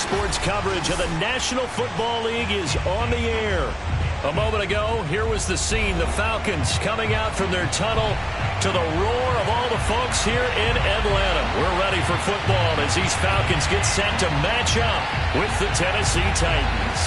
Sports coverage of the National Football League is on the air. A moment ago, here was the scene. The Falcons coming out from their tunnel to the roar of all the folks here in Atlanta. We're ready for football as these Falcons get set to match up with the Tennessee Titans.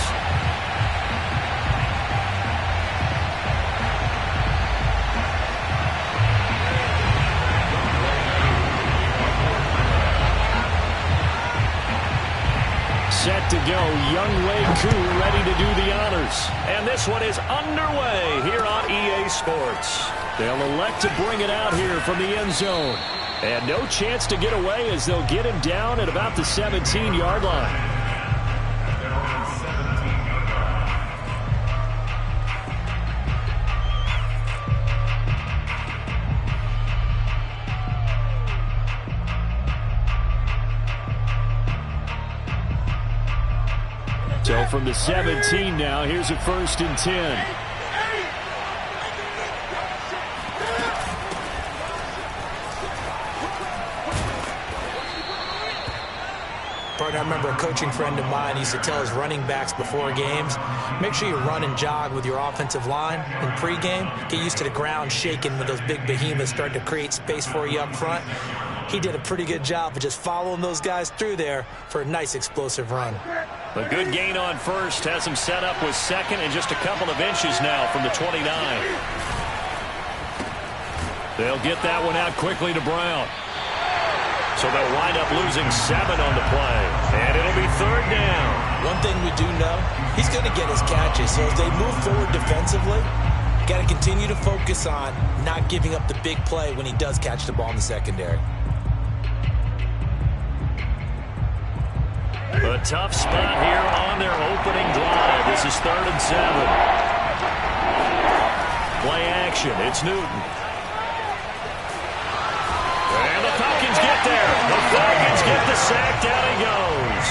Set to go, Younghoe Koo ready to do the honors. And this one is underway here on EA Sports. They'll elect to bring it out here from the end zone. And no chance to get away as they'll get him down at about the 17-yard line. So from the 17 now, here's a 1st and 10. I remember a coaching friend of mine used to tell his running backs before games, make sure you run and jog with your offensive line in pregame. Get used to the ground shaking when those big behemoths start to create space for you up front. He did a pretty good job of just following those guys through there for a nice explosive run. A good gain on first has him set up with second and just a couple of inches now from the 29. They'll get that one out quickly to Brown. So they'll wind up losing 7 on the play. And it'll be 3rd down. One thing we do know, he's going to get his catches. So as they move forward defensively, got to continue to focus on not giving up the big play when he does catch the ball in the secondary. A tough spot here on their opening drive. This is 3rd and 7. Play action. It's Newton. And the Falcons get there. The Falcons get the sack. Down he goes.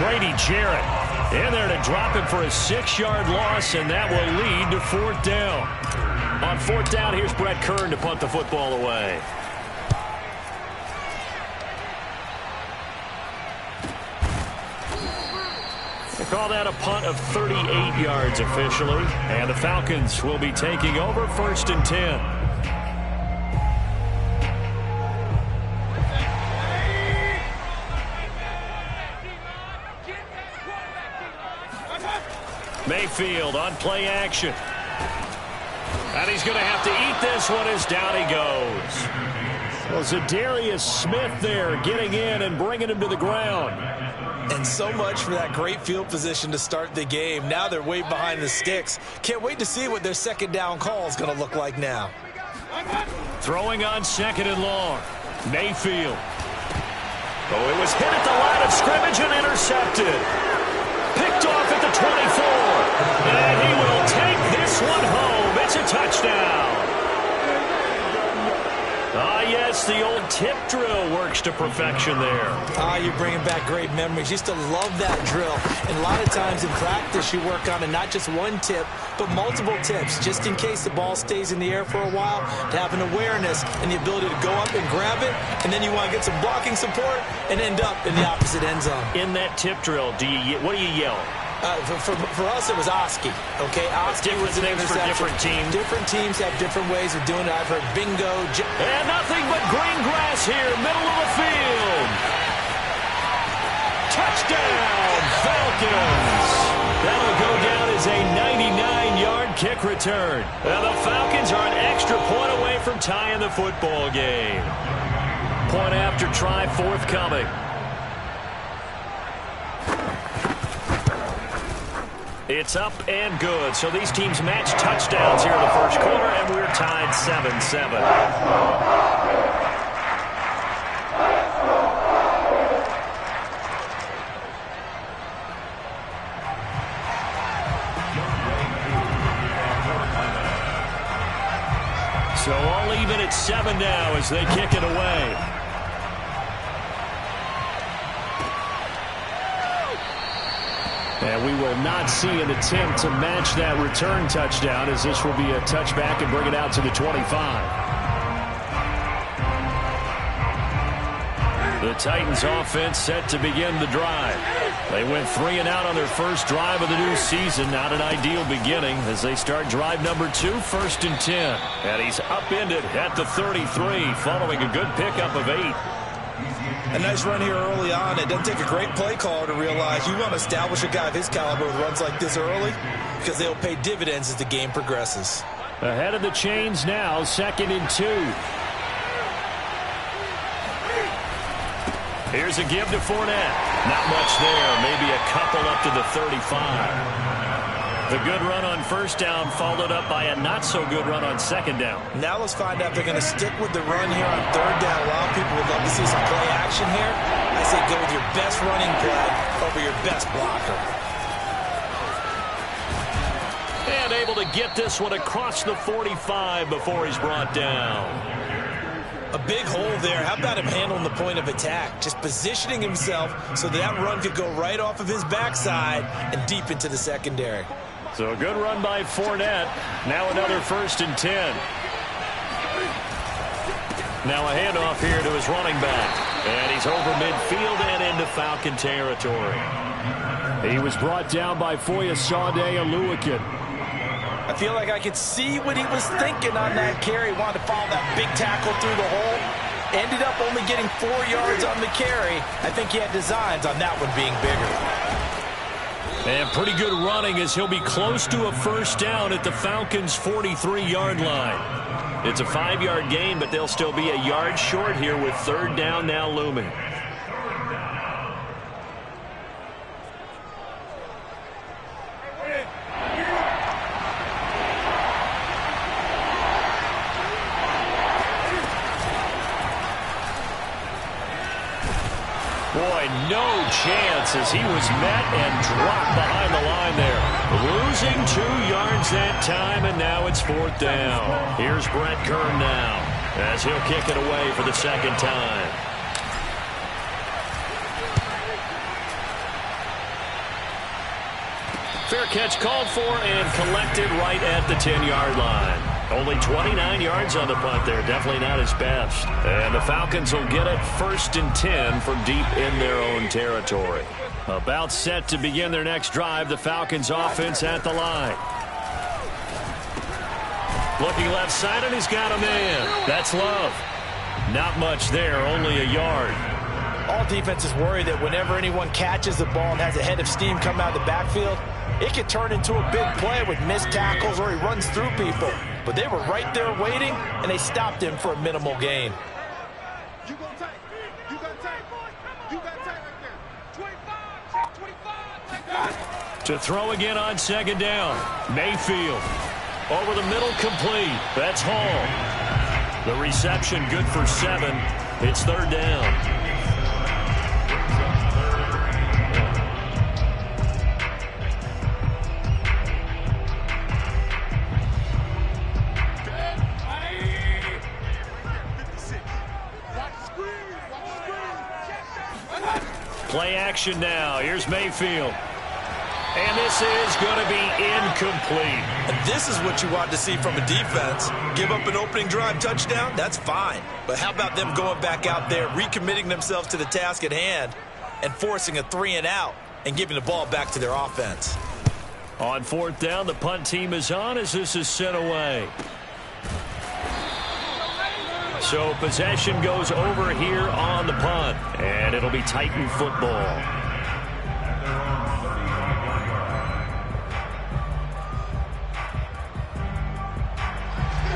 Grady Jarrett in there to drop him for a 6-yard loss, and that will lead to 4th down. On 4th down, here's Brett Kern to punt the football away. They call that a punt of 38 yards officially. And the Falcons will be taking over 1st and 10. Mayfield on play action. And he's going to have to eat this one as down he goes. Well, Zadarius Smith there getting in and bringing him to the ground. And so much for that great field position to start the game. Now they're way behind the sticks. Can't wait to see what their 2nd down call is going to look like now. Throwing on 2nd and long. Mayfield. Oh, it was hit at the line of scrimmage and intercepted. Picked off at the 24. And he will take this one home. It's a touchdown. Ah, yes, the old tip drill works to perfection there. Ah, you're bringing back great memories. Used to love that drill. And a lot of times in practice, you work on it, not just one tip, but multiple tips, just in case the ball stays in the air for a while, to have an awareness and the ability to go up and grab it, and then you want to get some blocking support and end up in the opposite end zone. In that tip drill, what do you yell? For us, it was Oski. Okay, Oski was an names for different teams. Different teams have different ways of doing it. I've heard bingo. And nothing but green grass here, middle of the field. Touchdown, Falcons. That'll go down as a 99-yard kick return. Now the Falcons are an extra point away from tying the football game. Point after try forthcoming. It's up and good. So these teams match touchdowns here in the 1st quarter, and we're tied 7-7. So all even at 7 now as they kick it away. And we will not see an attempt to match that return touchdown, as this will be a touchback and bring it out to the 25. The Titans offense set to begin the drive. They went 3 and out on their first drive of the new season. Not an ideal beginning as they start drive number 2, 1st and 10. And he's upended at the 33 following a good pickup of 8. A nice run here early on. It doesn't take a great play caller to realize you want to establish a guy of his caliber with runs like this early because they'll pay dividends as the game progresses. Ahead of the chains now, 2nd and 2. Here's a give to Fournette. Not much there. Maybe a couple up to the 35. The good run on 1st down followed up by a not-so-good run on 2nd down. Now let's find out if they're going to stick with the run here on 3rd down. A lot of people would love to see some play action here. I say go with your best running play over your best blocker. And able to get this one across the 45 before he's brought down. A big hole there. How about him handling the point of attack? Just positioning himself so that run could go right off of his backside and deep into the secondary. So a good run by Fournette. Now another 1st and 10. Now a handoff here to his running back. And he's over midfield and into Falcon territory. He was brought down by Foyesade Oluwakin. I feel like I could see what he was thinking on that carry. Wanted to follow that big tackle through the hole. Ended up only getting 4 yards on the carry. I think he had designs on that one being bigger. And pretty good running as he'll be close to a 1st down at the Falcons' 43-yard line. It's a 5-yard gain, but they'll still be a yard short here with 3rd down now looming. Boy, no chance as he was met and dropped behind the line there. Losing 2 yards that time, and now it's 4th down. Here's Brett Kern now as he'll kick it away for the 2nd time. Fair catch called for and collected right at the 10-yard line. Only 29 yards on the punt there. Definitely not his best. And the Falcons will get it 1st and 10 from deep in their own territory. About set to begin their next drive. The Falcons offense at the line. Looking left side, and he's got a man. That's Love. Not much there, only a yard. All defenses worry that whenever anyone catches the ball and has a head of steam come out of the backfield, it could turn into a big play with missed tackles or he runs through people. But they were right there waiting, and they stopped him for a minimal gain. You gonna take. You gonna take. You gonna take right there. 25. 25. Take that. To throw again on 2nd down. Mayfield. Over the middle, complete. That's Hall. The reception good for 7. It's 3rd down. Play action now. Here's Mayfield. And this is going to be incomplete. And this is what you want to see from a defense. Give up an opening drive touchdown, that's fine. But how about them going back out there, recommitting themselves to the task at hand, and forcing a 3 and out and giving the ball back to their offense. On 4th down, the punt team is on as this is sent away. So possession goes over here on the punt, and it'll be Titan football.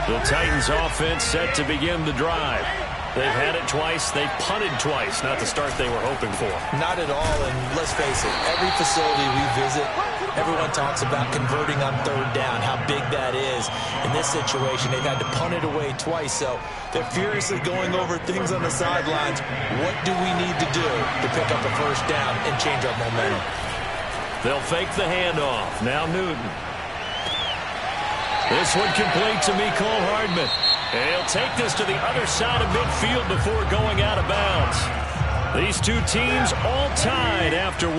The Titans offense set to begin the drive. They've had it twice. They've punted twice. Not the start they were hoping for. Not at all, and let's face it, every facility we visit, everyone talks about converting on 3rd down, how big that is. In this situation, they've had to punt it away twice, so they're furiously going over things on the sidelines. What do we need to do to pick up a 1st down and change our momentum? They'll fake the handoff. Now Newton. This one complete to Mecole Hardman. And he'll take this to the other side of midfield before going out of bounds. These two teams all tied after 1.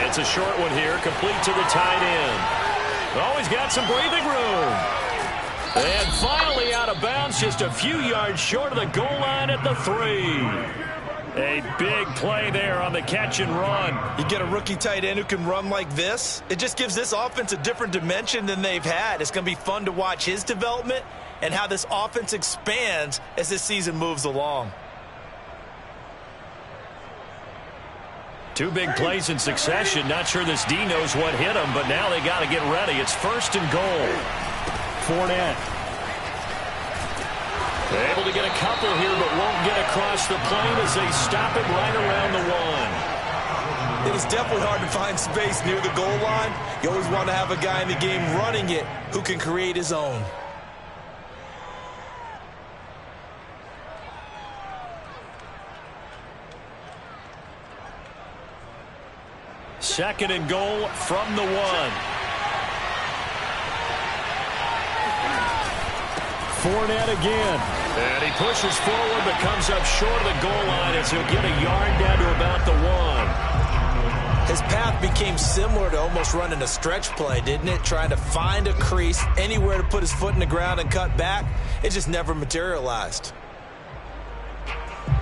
It's a short one here, complete to the tight end. Always got some breathing room. And finally out of bounds, just a few yards short of the goal line at the 3. A big play there on the catch and run. You get a rookie tight end who can run like this, it just gives this offense a different dimension than they've had. It's going to be fun to watch his development and how this offense expands as this season moves along. 2 big plays in succession. Not sure this D knows what hit him, but now they got to get ready. It's 1st and goal. Fournette. Able to get a couple here, but won't get across the plane as they stop him right around the 1. It is definitely hard to find space near the goal line. You always want to have a guy in the game running it who can create his own. Second and goal from the 1. Fournette again. And he pushes forward but comes up short of the goal line as he'll get a yard down to about the 1. His path became similar to almost running a stretch play, didn't it? Trying to find a crease, anywhere to put his foot in the ground and cut back. It just never materialized.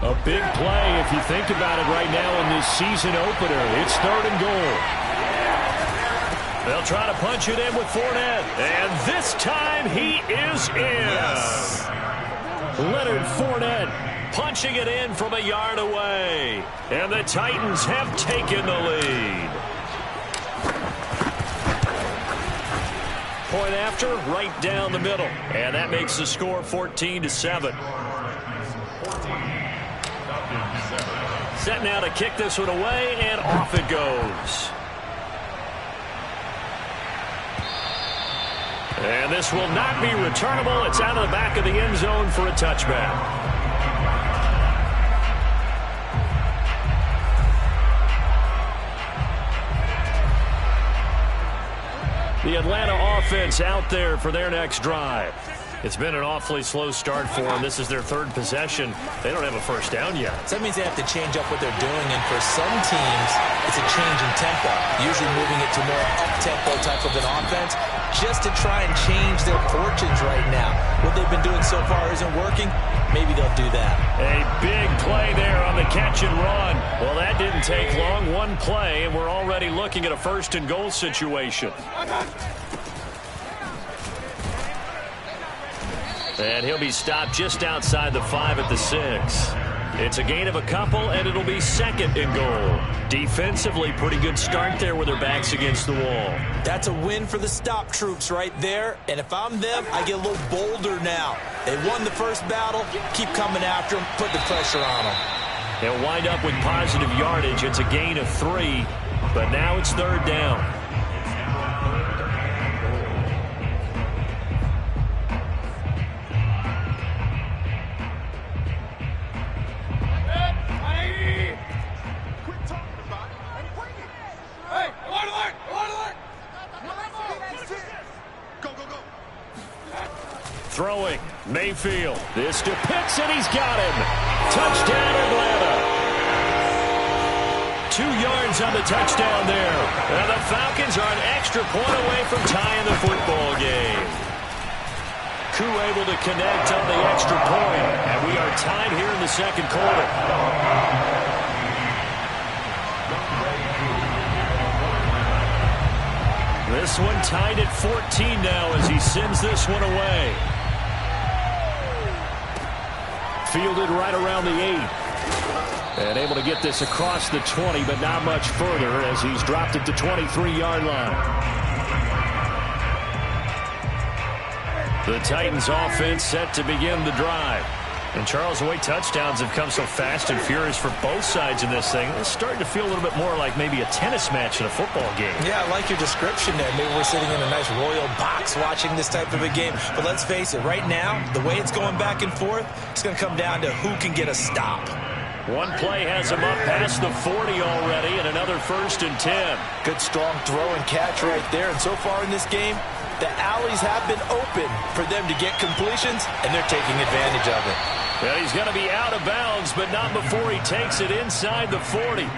A big play if you think about it right now in this season opener. It's 3rd and goal. They'll try to punch it in with Fournette. And this time he is in. Yes. Leonard Fournette punching it in from a yard away. And the Titans have taken the lead. Point after, right down the middle. And that makes the score 14-7. Set now to kick this one away, and off it goes. And this will not be returnable. It's out of the back of the end zone for a touchback. The Atlanta offense out there for their next drive. It's been an awfully slow start for them. This is their 3rd possession. They don't have a first down yet. So that means they have to change up what they're doing, and for some teams, it's a change in tempo, usually moving it to more up-tempo type of an offense, just to try and change their fortunes right now. What they've been doing so far isn't working. Maybe they'll do that. A big play there on the catch and run. Well, that didn't take long. 1 play, and we're already looking at a 1st and goal situation. And he'll be stopped just outside the 5 at the 6. It's a gain of a couple, and it'll be 2nd and goal. Defensively, pretty good start there with their backs against the wall. That's a win for the stop troops right there. And if I'm them, I get a little bolder now. They won the first battle. Keep coming after them. Put the pressure on them. They'll wind up with positive yardage. It's a gain of 3, but now it's 3rd down. Throwing, Mayfield. This to Pitts, and he's got him. Touchdown, Atlanta. 2 yards on the touchdown there. And the Falcons are an extra point away from tying the football game. Koo able to connect on the extra point, and we are tied here in the 2nd quarter. This one tied at 14 now as he sends this one away. Fielded right around the 8. And able to get this across the 20, but not much further as he's dropped it to 23-yard line. The Titans offense set to begin the drive. And Charles, the way touchdowns have come so fast and furious for both sides in this thing, it's starting to feel a little bit more like maybe a tennis match in a football game. Yeah, I like your description there. Maybe we're sitting in a nice royal box watching this type of a game. But let's face it, right now, the way it's going back and forth, it's going to come down to who can get a stop. One play has him up past the 40 already, and another 1st and 10. Good strong throw and catch right there. And so far in this game, the alleys have been open for them to get completions, and they're taking advantage of it. Well, he's going to be out of bounds, but not before he takes it inside the 40.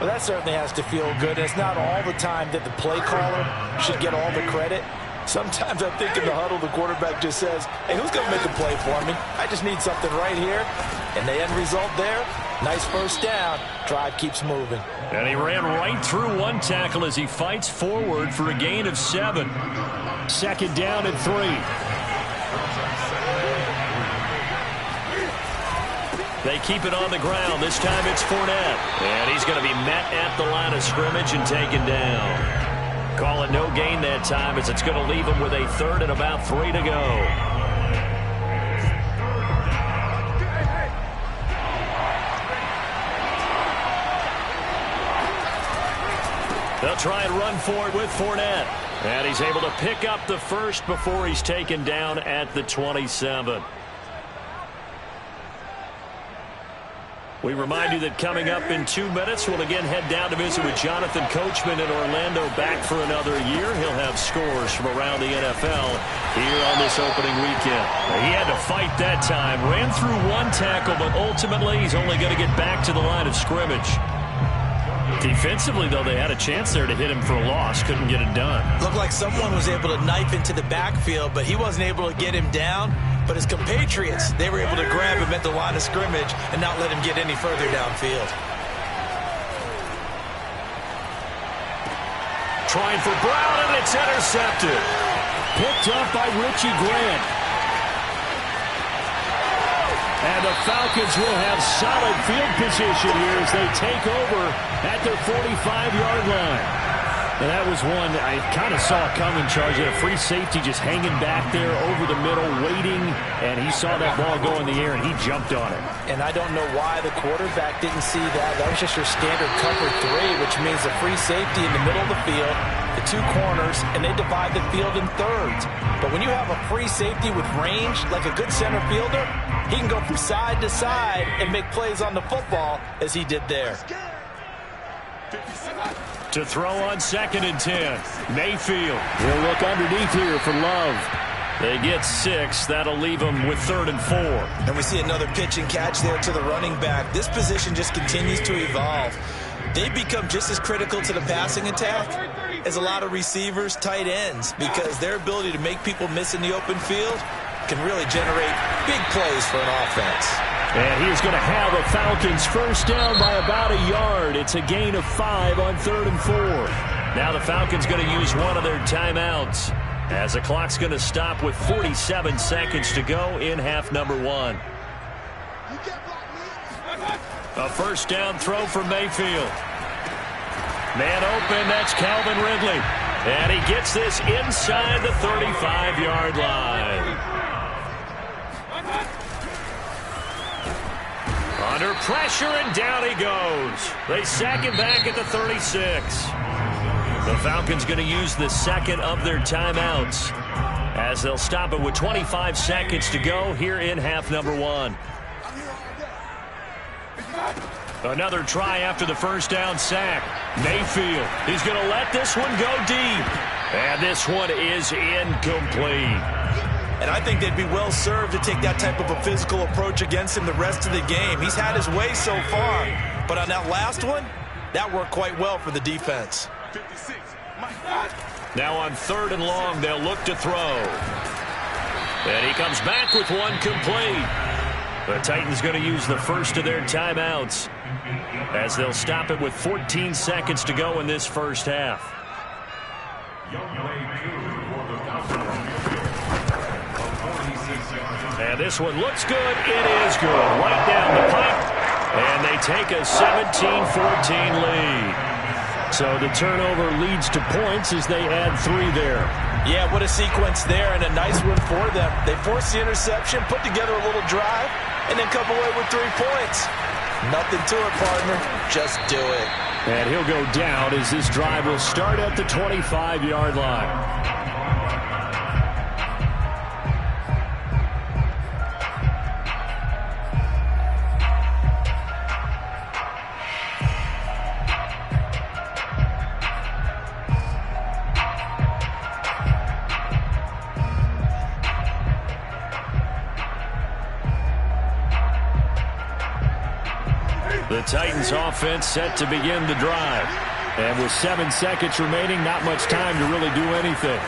Well, that certainly has to feel good. It's not all the time that the play caller should get all the credit. Sometimes I think in the huddle, the quarterback just says, hey, who's going to make a play for me? I just need something right here. And the end result there, nice first down. Drive keeps moving. And he ran right through one tackle as he fights forward for a gain of 7. 2nd down and 3. They keep it on the ground. This time it's Fournette. And he's going to be met at the line of scrimmage and taken down. Call it no gain that time as it's going to leave him with a 3rd and about 3 to go. They'll try and run for it with Fournette. And he's able to pick up the first before he's taken down at the 27. We remind you that coming up in 2 minutes, we'll again head down to visit with Jonathan Coachman in Orlando, back for another year. He'll have scores from around the NFL here on this opening weekend. He had to fight that time. Ran through one tackle, but ultimately he's only going to get back to the line of scrimmage. Defensively, though, they had a chance there to hit him for a loss. Couldn't get it done. Looked like someone was able to knife into the backfield, but he wasn't able to get him down. But his compatriots, they were able to grab him at the line of scrimmage and not let him get any further downfield. Trying for Brown, and it's intercepted. Picked up by Richie Grant. And the Falcons will have solid field position here as they take over at their 45-yard line. And that was one I kind of saw coming, Charge. A free safety just hanging back there over the middle, waiting, and he saw that ball go in the air, and he jumped on it. And I don't know why the quarterback didn't see that. That was just your standard cover 3, which means the free safety in the middle of the field, the 2 corners, and they divide the field in thirds. But when you have a free safety with range, like a good center fielder, he can go from side to side and make plays on the football as he did there. To throw on 2nd and 10. Mayfield. He'll look underneath here for Love. They get 6. That'll leave them with 3rd and 4. And we see another pitch and catch there to the running back. This position just continues to evolve. They become just as critical to the passing attack as a lot of receivers, tight ends, because their ability to make people miss in the open field can really generate big plays for an offense. And he is going to have a Falcons first down by about a yard. It's a gain of 5 on 3rd and 4. Now the Falcons going to use one of their timeouts as the clock's going to stop with 47 seconds to go in half number 1. A first down throw for Mayfield. Man open, that's Calvin Ridley. And he gets this inside the 35-yard line. Under pressure, and down he goes. They sack him back at the 36. The Falcons going to use the second of their timeouts as they'll stop it with 25 seconds to go here in half number 1. Another try after the first down sack. Mayfield, he's going to let this one go deep. And this one is incomplete. And I think they'd be well served to take that type of a physical approach against him the rest of the game. He's had his way so far. But on that last one, that worked quite well for the defense. Now on 3rd and long, they'll look to throw. And he comes back with one complete. The Titans going to use the first of their timeouts as they'll stop it with 14 seconds to go in this first half. And this one looks good. It is good. Right down the pipe. And they take a 17-14 lead. So the turnover leads to points as they add 3 there. Yeah, what a sequence there, and a nice one for them. They force the interception, put together a little drive, and then come away with 3 points. Nothing to it, partner. Just do it. And he'll go down as this drive will start at the 25-yard line. The Titans offense set to begin the drive. And with 7 seconds remaining, not much time to really do anything.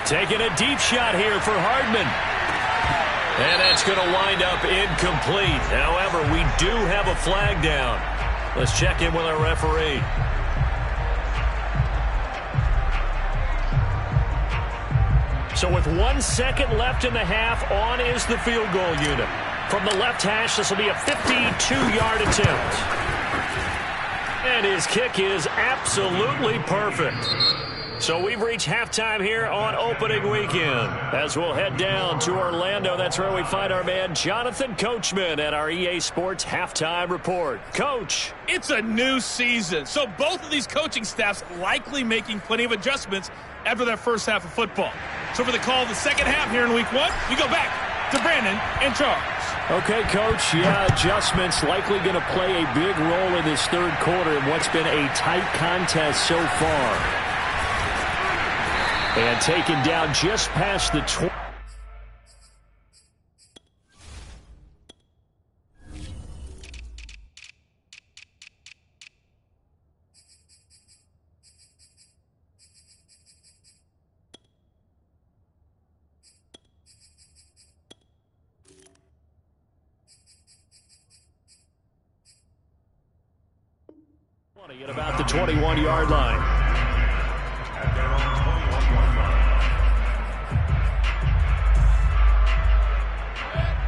Taking a deep shot here for Hardman. And that's going to wind up incomplete. However, we do have a flag down. Let's check in with our referee. So with 1 second left in the half, on is the field goal unit. From the left hash, this will be a 52-yard attempt. And his kick is absolutely perfect. So we've reached halftime here on opening weekend. As we'll head down to Orlando, that's where we find our man Jonathan Coachman at our EA Sports Halftime Report. Coach. It's a new season, so both of these coaching staffs likely making plenty of adjustments after their first half of football. So for the call of the second half here in week 1, we go back to Brandon and Charles. Okay, Coach, adjustments likely going to play a big role in this third quarter in what's been a tight contest so far. And taken down just past the 20. At about the 21-yard line.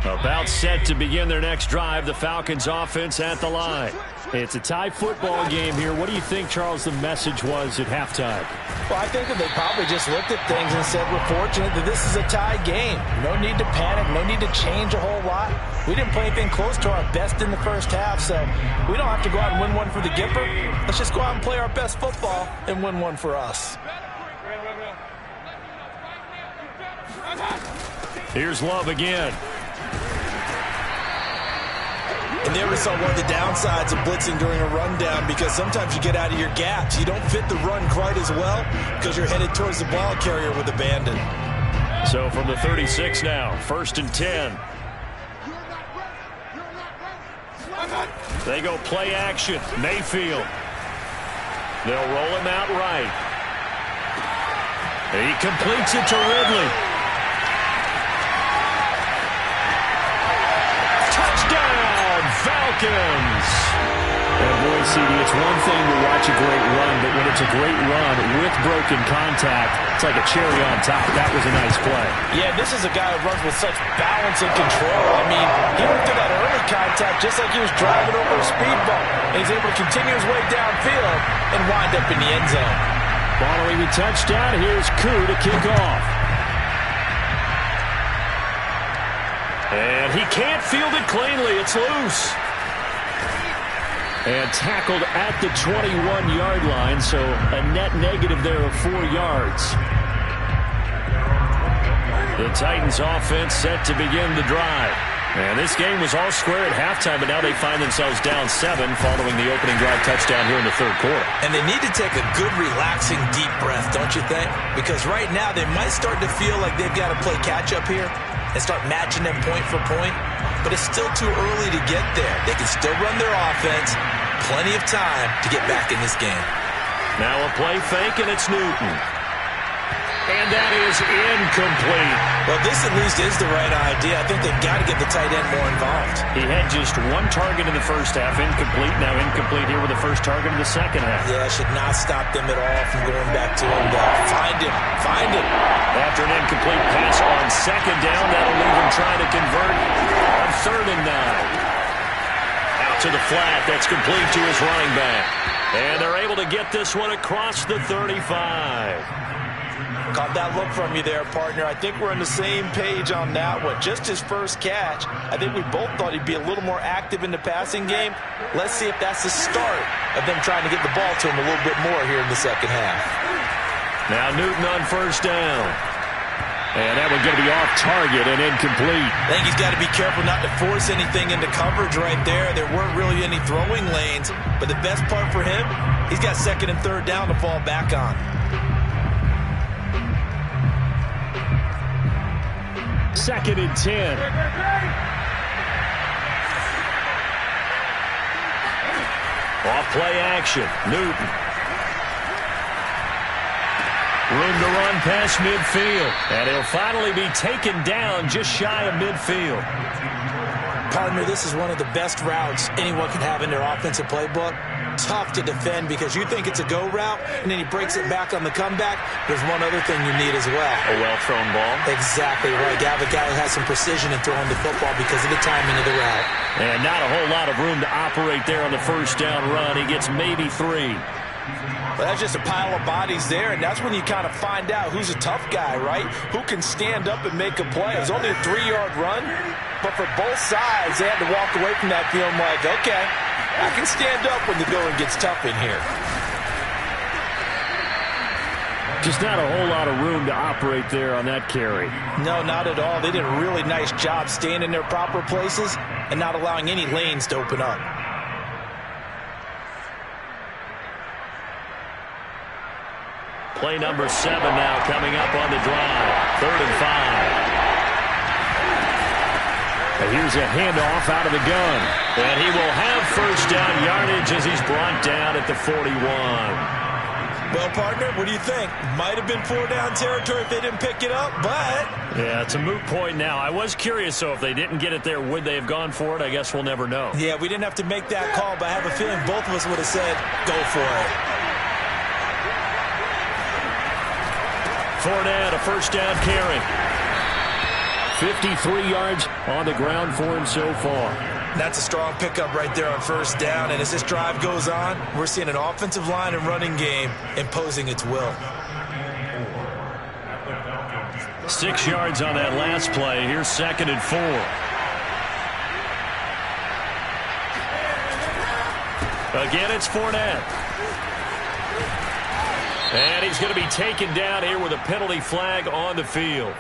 About set to begin their next drive, the Falcons offense at the line. It's a tie football game here. What do you think, Charles, the message was at halftime? Well, I think that they probably just looked at things and said, we're fortunate that this is a tie game. No need to panic, no need to change a whole lot. We didn't play anything close to our best in the first half, so we don't have to go out and win one for the Gipper. Let's just go out and play our best football and win one for us. Here's Love again. And there we saw one of the downsides of blitzing during a rundown, because sometimes you get out of your gaps. You don't fit the run quite as well because you're headed towards the ball carrier with abandon. So from the 36 now, 1st and 10. They go play action. Mayfield. They'll roll him out right. He completes it to Ridley. Falcons. And boy, CD, it's one thing to watch a great run, but when it's a great run with broken contact, it's like a cherry on top. That was a nice play. Yeah, this is a guy who runs with such balance and control. I mean, he went through that early contact just like he was driving over a speed bump. And he's able to continue his way downfield and wind up in the end zone. Following the touchdown, here's Koo to kick off. And he can't field it cleanly. It's loose. And tackled at the 21-yard line, so a net negative there of 4 yards. The Titans offense set to begin the drive. And this game was all square at halftime, but now they find themselves down 7 following the opening drive touchdown here in the third quarter. And they need to take a good, relaxing, deep breath, don't you think? Because right now they might start to feel like they've got to play catch-up here and start matching them point for point. But it's still too early to get there. They can still run their offense. Plenty of time to get back in this game. Now a play fake, and it's Newton. And that is incomplete. Well, this at least is the right idea. I think they've got to get the tight end more involved. He had just 1 target in the first half, incomplete. Now incomplete here with the first target in the second half. Yeah, should not stop them at all from going back to him. Find him. Find him. After an incomplete pass on second down, that'll leave him trying to convert on 3rd and 9. Out to the flat. That's complete to his running back. And they're able to get this one across the 35. Caught that look from you there, partner. I think we're on the same page on that one. Just his first catch. I think we both thought he'd be a little more active in the passing game. Let's see if that's the start of them trying to get the ball to him a little bit more here in the second half. Now Newton on first down. And that one's going to be off target and incomplete. I think he's got to be careful not to force anything into coverage right there. There weren't really any throwing lanes. But the best part for him, he's got 2nd and 3rd down to fall back on. 2nd and 10. Off play action. Newton. Room to run past midfield. And he'll finally be taken down just shy of midfield. Partner, this is one of the best routes anyone can have in their offensive playbook. Tough to defend because you think it's a go route, and then he breaks it back on the comeback. There's one other thing you need as well. A well-thrown ball. Exactly right. You have a guy who has some precision in throwing the football because of the timing of the route. And not a whole lot of room to operate there on the first down run. He gets maybe 3. Well, that's just a pile of bodies there, and that's when you kind of find out who's a tough guy, right? Who can stand up and make a play. It was only a 3-yard run, but for both sides, they had to walk away from that feeling like, okay, I can stand up when the going gets tough in here. Just not a whole lot of room to operate there on that carry. No, not at all. They did a really nice job staying in their proper places and not allowing any lanes to open up. Play number 7 now coming up on the drive. 3rd and 5. And here's a handoff out of the gun. And he will have first down yardage as he's brought down at the 41. Well, partner, what do you think? Might have been 4-down territory if they didn't pick it up, but... Yeah, it's a moot point now. I was curious, so if they didn't get it there, would they have gone for it? I guess we'll never know. Yeah, we didn't have to make that call, but I have a feeling both of us would have said, go for it. Fournette, a first down carry. 53 yards on the ground for him so far. That's a strong pickup right there on first down. And as this drive goes on, we're seeing an offensive line and running game imposing its will. 6 yards on that last play. Here's 2nd and 4. Again, it's Fournette. And he's going to be taken down here with a penalty flag on the field.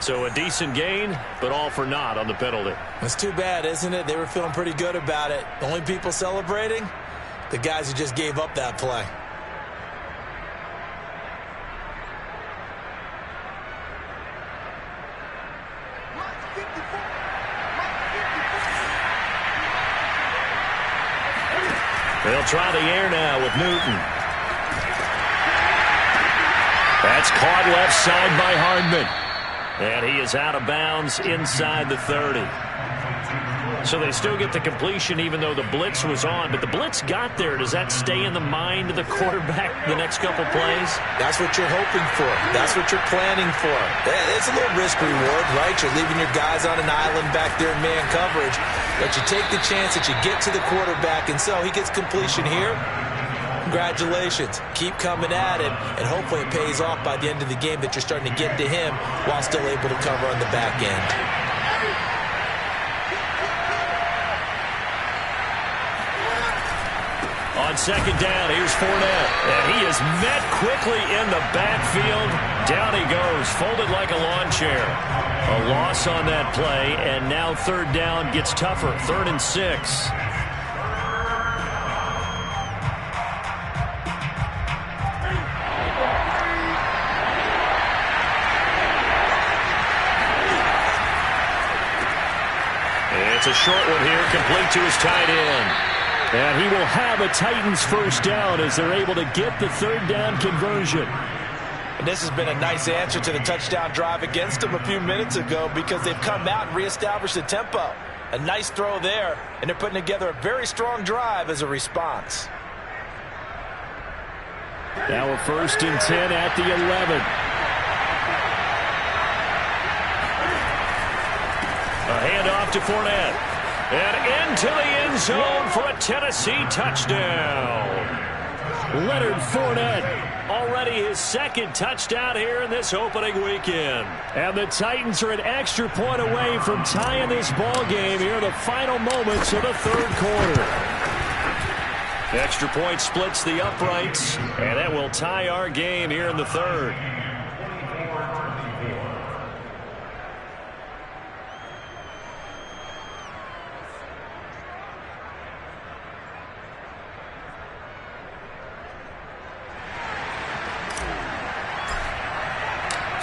So a decent gain, but all for naught on the penalty. It's too bad, isn't it? They were feeling pretty good about it. The only people celebrating, the guys who just gave up that play. They'll try the air now with Newton. That's caught left side by Hardman. And he is out of bounds inside the 30. So they still get the completion even though the blitz was on. But the blitz got there. Does that stay in the mind of the quarterback the next couple plays? That's what you're hoping for. That's what you're planning for. It's a little risk reward, right? You're leaving your guys on an island back there in man coverage. But you take the chance that you get to the quarterback. And so he gets completion here. Congratulations. Keep coming at him, and hopefully it pays off by the end of the game that you're starting to get to him while still able to cover on the back end. On second down, here's Fournette. And he is met quickly in the backfield. Down he goes, folded like a lawn chair. A loss on that play, and now 3rd down gets tougher. 3rd and 6. It's a short one here, complete to his tight end. And he will have a Titans first down as they're able to get the 3rd down conversion. And this has been a nice answer to the touchdown drive against them a few minutes ago because they've come out and reestablished the tempo. A nice throw there, and they're putting together a very strong drive as a response. Now a 1st and 10 at the 11. A handoff to Fournette. And into the end zone for a Tennessee touchdown. Leonard Fournette, already his 2nd touchdown here in this opening weekend. And the Titans are an extra point away from tying this ball game here in the final moments of the 3rd quarter. Extra point splits the uprights, and that will tie our game here in the 3rd.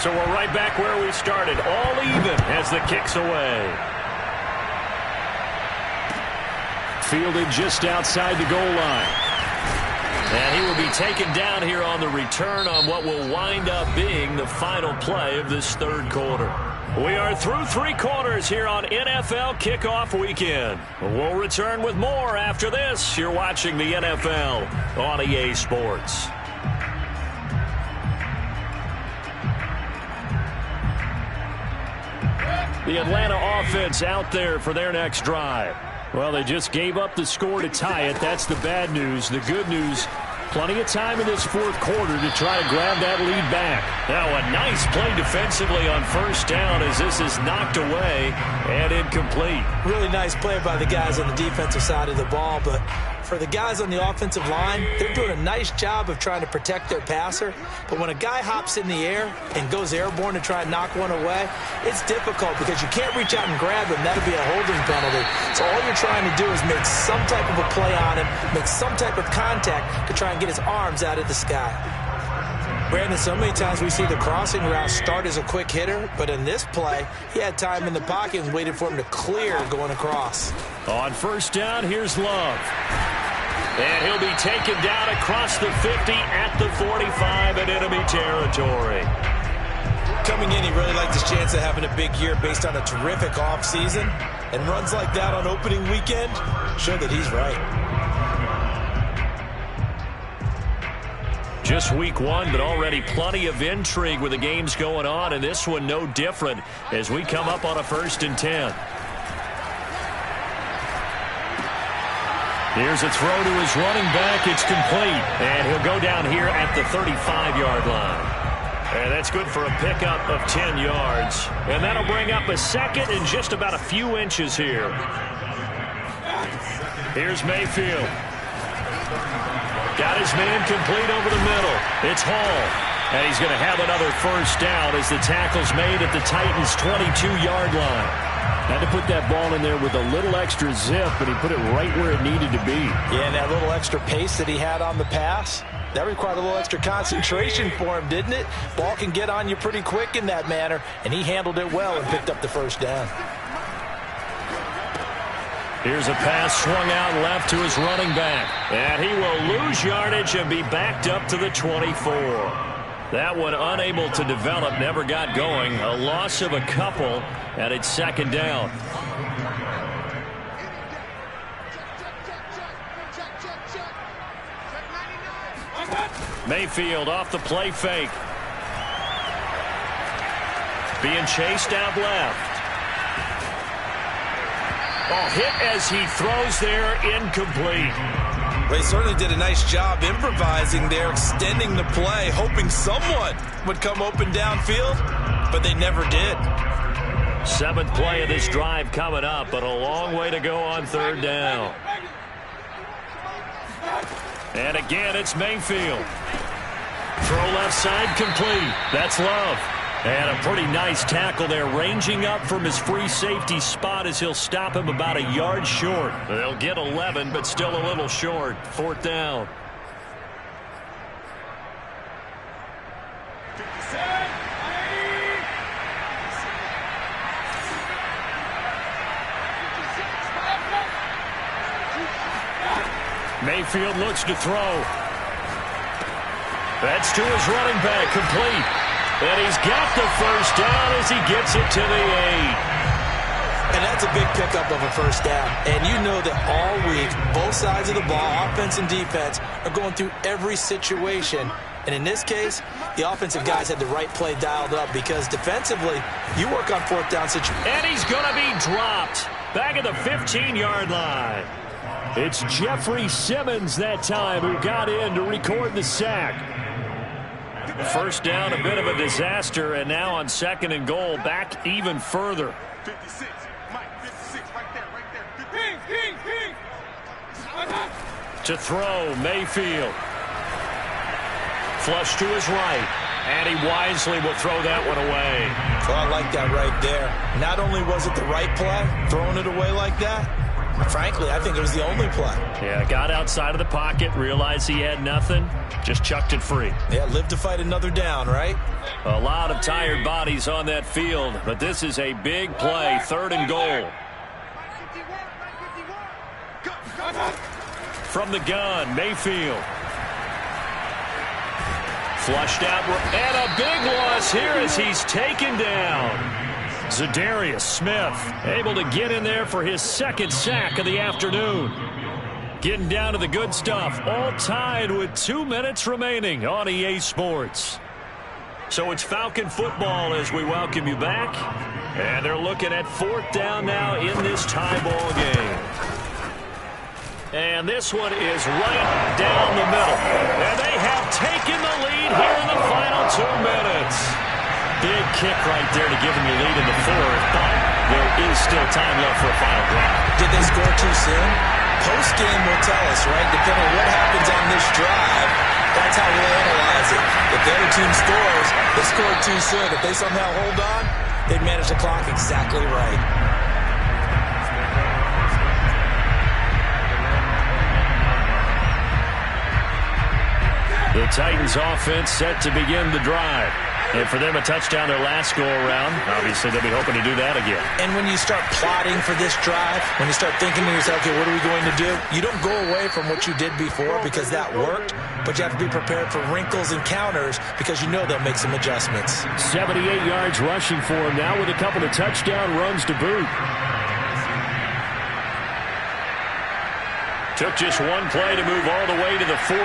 So we're right back where we started, all even as the kick's away. fielded just outside the goal line. And he will be taken down here on the return on what will wind up being the final play of this third quarter. We are through 3 quarters here on NFL Kickoff Weekend. We'll return with more after this. You're watching the NFL on EA Sports. The Atlanta offense out there for their next drive. Well, they just gave up the score to tie it. That's the bad news. The good news, plenty of time in this fourth quarter to try to grab that lead back. Now a nice play defensively on first down as this is knocked away and incomplete. Really nice play by the guys on the defensive side of the ball, but for the guys on the offensive line, they're doing a nice job of trying to protect their passer. But when a guy hops in the air and goes airborne to try and knock one away, it's difficult because you can't reach out and grab him. That'll be a holding penalty. So all you're trying to do is make some type of a play on him, make some type of contact to try and get his arms out of the sky. Brandon, so many times we see the crossing route start as a quick hitter, but in this play, he had time in the pocket and waited for him to clear going across. On first down, here's Love. And he'll be taken down across the 50 at the 45 in enemy territory. Coming in, he really liked his chance of having a big year based on a terrific offseason. And runs like that on opening weekend show that he's right. Just week 1, but already plenty of intrigue with the games going on, and this one no different as we come up on a 1st and 10. Here's a throw to his running back. It's complete, and he'll go down here at the 35-yard line. And that's good for a pickup of 10 yards. And that'll bring up a second and just about a few inches here. Here's Mayfield. Got his man complete over the middle. It's Hall. And he's going to have another first down as the tackle's made at the Titans' 22-yard line. Had to put that ball in there with a little extra zip, but he put it right where it needed to be. Yeah, and that little extra pace that he had on the pass, that required a little extra concentration for him, didn't it? Ball can get on you pretty quick in that manner, and he handled it well and picked up the first down. Here's a pass swung out left to his running back. And he will lose yardage and be backed up to the 24. That one unable to develop, never got going. A loss of a couple, and it's second down. Mayfield off the play fake. Being chased out left. Oh, hit as he throws there, incomplete. Well, he certainly did a nice job improvising there, extending the play, hoping someone would come open downfield, but they never did. 7th play of this drive coming up, but a long way to go on third down. And again, it's Mayfield. Throw left side complete. That's Love. And a pretty nice tackle there, ranging up from his free safety spot as he'll stop him about a yard short. They'll get 11, but still a little short. 4th down. Mayfield looks to throw. That's to his running back, complete. And he's got the first down as he gets it to the 8. And that's a big pickup of a first down. And you know that all week, both sides of the ball, offense and defense, are going through every situation. And in this case, the offensive guys had the right play dialed up because defensively, you work on 4th down situations. And he's going to be dropped back at the 15-yard line. It's Jeffrey Simmons that time who got in to record the sack. First down, a bit of a disaster, and now on 2nd and goal, back even further. 56, Mike, 56, right there. To throw, Mayfield. Flush to his right, and he wisely will throw that one away. Well, I like that right there. Not only was it the right play, throwing it away like that, frankly, I think it was the only play. Yeah, got outside of the pocket, realized he had nothing, just chucked it free. Yeah, live to fight another down, right? A lot of tired bodies on that field, but this is a big play, 3rd and goal. From the gun, Mayfield. Flushed out, and a big loss here as he's taken down. Zadarius Smith able to get in there for his second sack of the afternoon. Getting down to the good stuff, all tied with 2 minutes remaining on EA Sports. So it's Falcon football as we welcome you back. And they're looking at 4th down now in this tie ball game. And this one is right down the middle. And they have taken the lead here in the final 2 minutes. Big kick right there to give them the lead in the 4th, but there is still time left for a final drive. Did they score too soon? Post-game will tell us, right? Depending on what happens on this drive, that's how we'll analyze it. If the other team scores, they scored too soon. If they somehow hold on, they've managed the clock exactly right. The Titans offense set to begin the drive. And for them, a touchdown their last go-around. Obviously, they'll be hoping to do that again. And when you start plotting for this drive, when you start thinking to yourself, okay, what are we going to do? You don't go away from what you did before because that worked, but you have to be prepared for wrinkles and counters because you know they'll make some adjustments. 78 yards rushing for him now with a couple of touchdown runs to boot. Took just one play to move all the way to the 44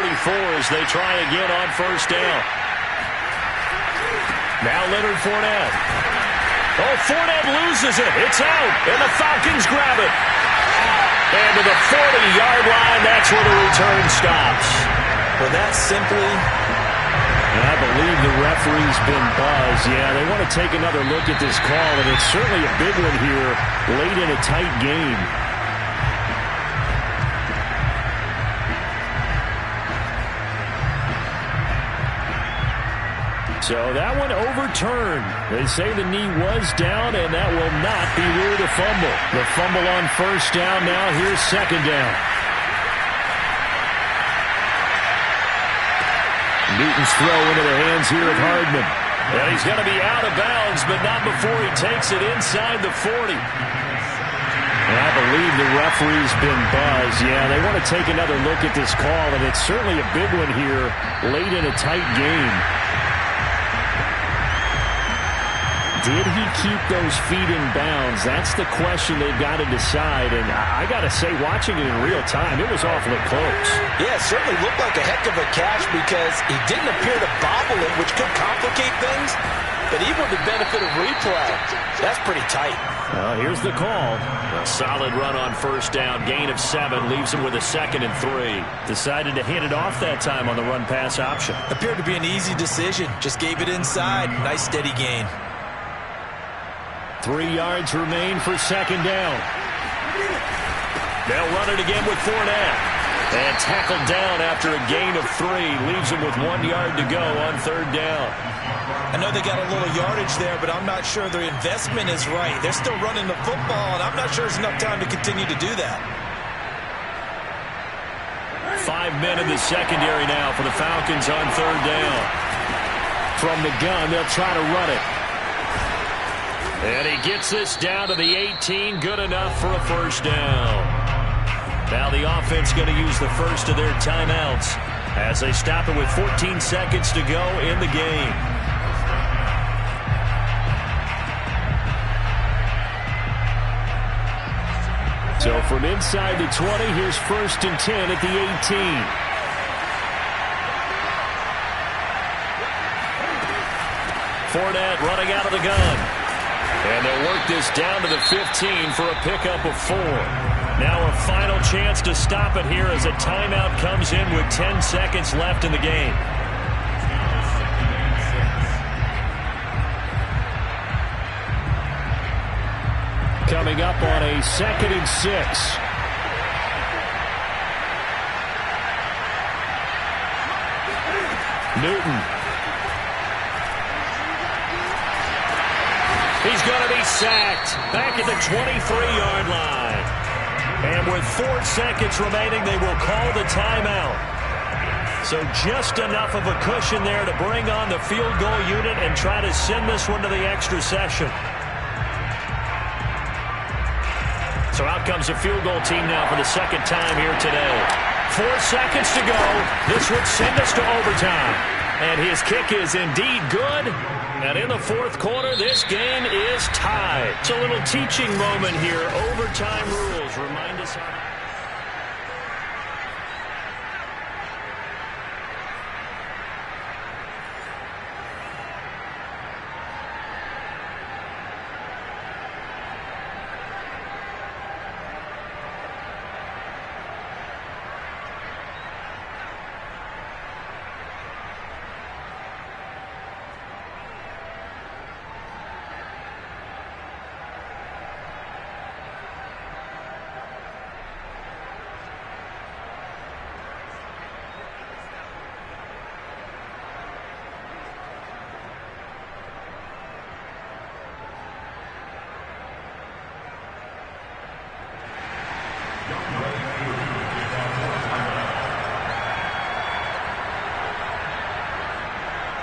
as they try again on 1st down. Now Leonard Fournette. Oh, Fournette loses it. It's out, and the Falcons grab it. And to the 40-yard line, that's where the return stops. Well, that's simply... I believe the referee's been buzzed. Yeah, they want to take another look at this call, and it's certainly a big one here late in a tight game. So that one overturned. They say the knee was down, and that will not be ruled a fumble. The fumble on 1st down now. Here's 2nd down. Newton's throw into the hands here of Hardman. And he's going to be out of bounds, but not before he takes it inside the 40. And I believe the referee's been buzzed. Yeah, they want to take another look at this call, and it's certainly a big one here late in a tight game. Did he keep those feet in bounds? That's the question they've got to decide. And I got to say, watching it in real time, it was awfully close. Yeah, it certainly looked like a heck of a catch because he didn't appear to bobble it, which could complicate things. But even with the benefit of replay, that's pretty tight. Well, here's the call. A solid run on 1st down. Gain of 7 leaves him with a 2nd and 3. Decided to hand it off that time on the run-pass option. Appeared to be an easy decision. Just gave it inside. Nice steady gain. 3 yards remain for 2nd down. They'll run it again with Fournette. And tackled down after a gain of 3. Leaves him with 1 yard to go on 3rd down. I know they got a little yardage there, but I'm not sure their investment is right. They're still running the football, and I'm not sure there's enough time to continue to do that. 5 men in the secondary now for the Falcons on 3rd down. From the gun, they'll try to run it. And he gets this down to the 18, good enough for a 1st down. Now the offense going to use the first of their timeouts as they stop it with 14 seconds to go in the game. So from inside the 20, here's 1st and 10 at the 18. Fournette running out of the gun. And they'll work this down to the 15 for a pickup of 4. Now a final chance to stop it here as a timeout comes in with 10 seconds left in the game. Coming up on a 2nd and 6. Newton. He's going to be sacked back at the 23-yard line. And with 4 seconds remaining, they will call the timeout. So just enough of a cushion there to bring on the field goal unit and try to send this one to the extra session. So out comes the field goal team now for the 2nd time here today. 4 seconds to go. This would send us to overtime. And his kick is indeed good. And in the fourth quarter, this game is tied. It's a little teaching moment here. Overtime rules remind us how...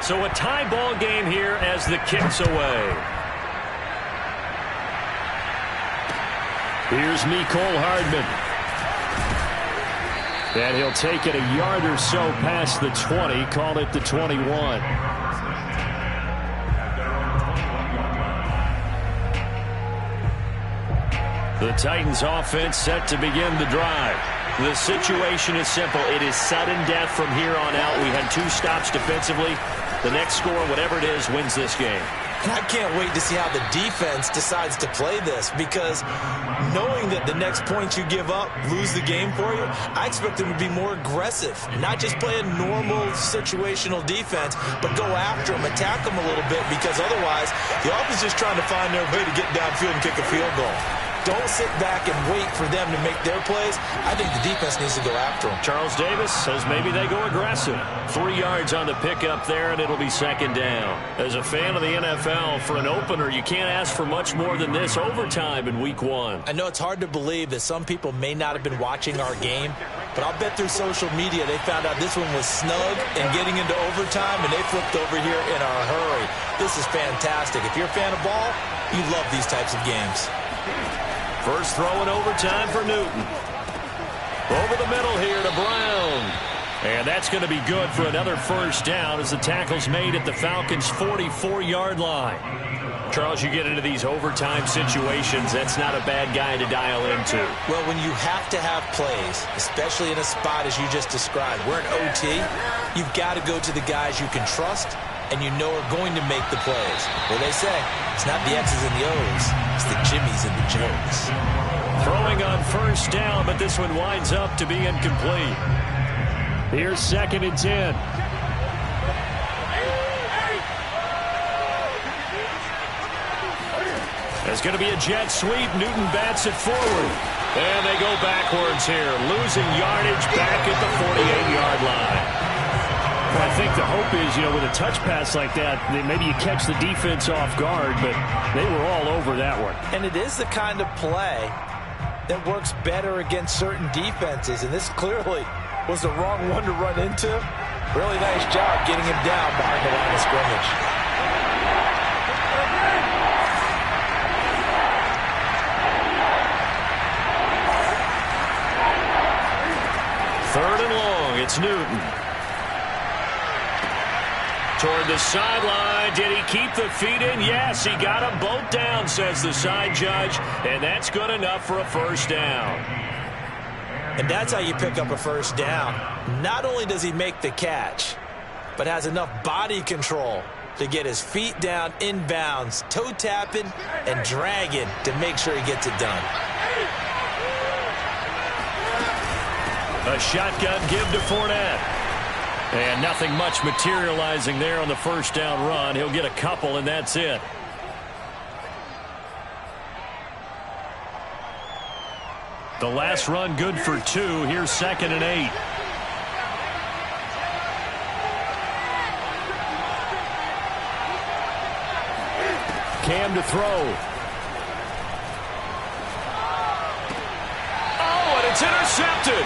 So a tie ball game here as the kick's away. Here's Mecole Hardman. And he'll take it a yard or so past the 20, call it the 21. The Titans offense set to begin the drive. The situation is simple. It is sudden death from here on out. We had 2 stops defensively. The next score, whatever it is, wins this game. I can't wait to see how the defense decides to play this, because knowing that the next point you give up lose the game for you, I expect them to be more aggressive, not just play a normal situational defense, but go after them, attack them a little bit, because otherwise the offense is just trying to find their way to get downfield and kick a field goal. Don't sit back and wait for them to make their plays. I think the defense needs to go after them. Charles Davis says maybe they go aggressive. 3 yards on the pickup there, and it'll be second down. As a fan of the NFL, for an opener, you can't ask for much more than this overtime in Week 1. I know it's hard to believe that some people may not have been watching our game, but I'll bet through social media they found out this one was snug and getting into overtime, and they flipped over here in a hurry. This is fantastic. If you're a fan of ball, you love these types of games. First throw in overtime for Newton. Over the middle here to Brown. And that's going to be good for another first down as the tackle's made at the Falcons' 44-yard line. Charles, you get into these overtime situations, that's not a bad guy to dial into. Well, when you have to have plays, especially in a spot as you just described, we're in OT, you've got to go to the guys you can trust and you know are going to make the plays. Well, they say it's not the X's and the O's, it's the Jimmys and the Joes. Throwing on first down, but this one winds up to be incomplete. Here's 2nd and 10. There's going to be a jet sweep. Newton bats it forward. And they go backwards here, losing yardage back at the 48-yard line. Well, I think the hope is, with a touch pass like that, maybe you catch the defense off guard, but they were all over that one. And it is the kind of play that works better against certain defenses, and this clearly was the wrong one to run into. Really nice job getting him down behind the line of scrimmage. Third and long, it's Newton. Toward the sideline. Did he keep the feet in? Yes, he got them both down, says the side judge, and that's good enough for a first down. And that's how you pick up a first down. Not only does he make the catch, but has enough body control to get his feet down inbounds, toe tapping and dragging to make sure he gets it done. A shotgun give to Fournette. And nothing much materializing there on the first down run. He'll get a couple, and that's it. The last run good for 2. Here's 2nd and 8. Cam to throw. Oh, and it's intercepted.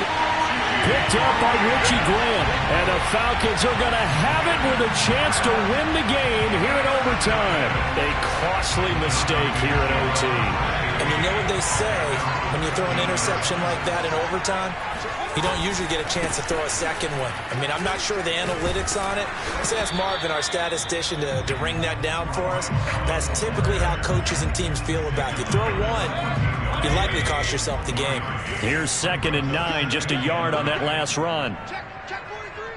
Picked up by Richie Grant. And the Falcons are going to have it with a chance to win the game here in overtime. A costly mistake here in OT. And you know what they say when you throw an interception like that in overtime, you don't usually get a chance to throw a second one. I mean, I'm not sure the analytics on it. Let's ask Marvin, our statistician, to ring that down for us. That's typically how coaches and teams feel about you. Throw one, you likely cost yourself the game. Here's 2nd and 9, just a yard on that last run. Check 43.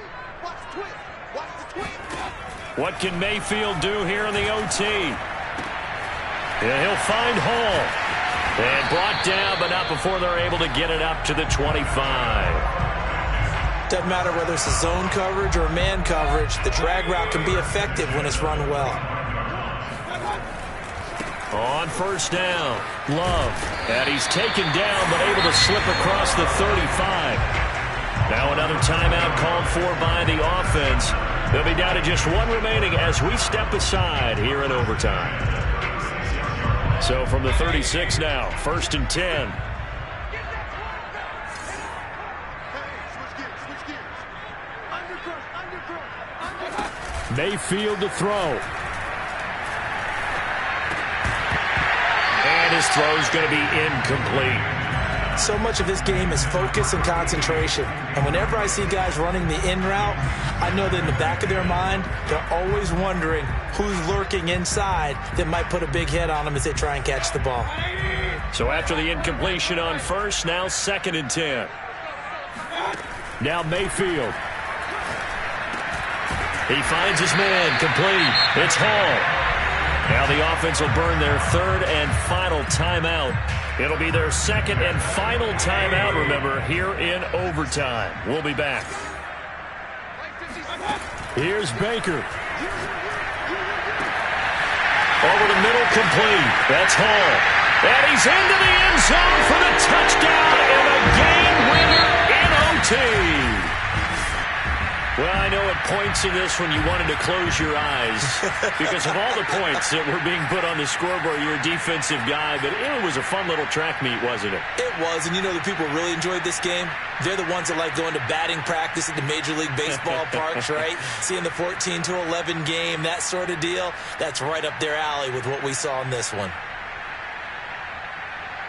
Watch the twist. Watch the twist. What can Mayfield do here in the OT? Yeah, he'll find Hall. And brought down, but not before they're able to get it up to the 25. Doesn't matter whether it's a zone coverage or man coverage, the drag route can be effective when it's run well. On 1st down, Love. And he's taken down, but able to slip across the 35. Now another timeout called for by the offense. They'll be down to just one remaining as we step aside here in overtime. So from the 36 now, 1st and 10. Mayfield to throw. And his throw is going to be incomplete. So much of this game is focus and concentration. And whenever I see guys running the in route, I know that in the back of their mind, they're always wondering who's lurking inside that might put a big hit on them as they try and catch the ball. So after the incompletion on 1st, now 2nd and 10. Now Mayfield. He finds his man, complete. It's Hall. Now the offense will burn their 3rd and final timeout. It'll be their 2nd and final timeout, remember, here in overtime. We'll be back. Here's Baker. Over the middle, complete. That's Hall. And he's into the end zone for the touchdown and a game winner in OT. Well, I know at points in this when you wanted to close your eyes because of all the points that were being put on the scoreboard. You're a defensive guy, but it was a fun little track meet, wasn't it? It was, and you know the people really enjoyed this game? They're the ones that like going to batting practice at the Major League Baseball parks, right? Seeing the 14-11 game, that sort of deal. That's right up their alley with what we saw in this one.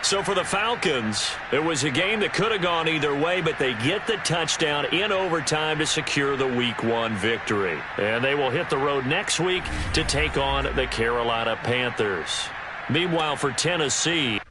So for the Falcons, it was a game that could have gone either way, but they get the touchdown in overtime to secure the Week 1 victory. And they will hit the road next week to take on the Carolina Panthers. Meanwhile, for Tennessee,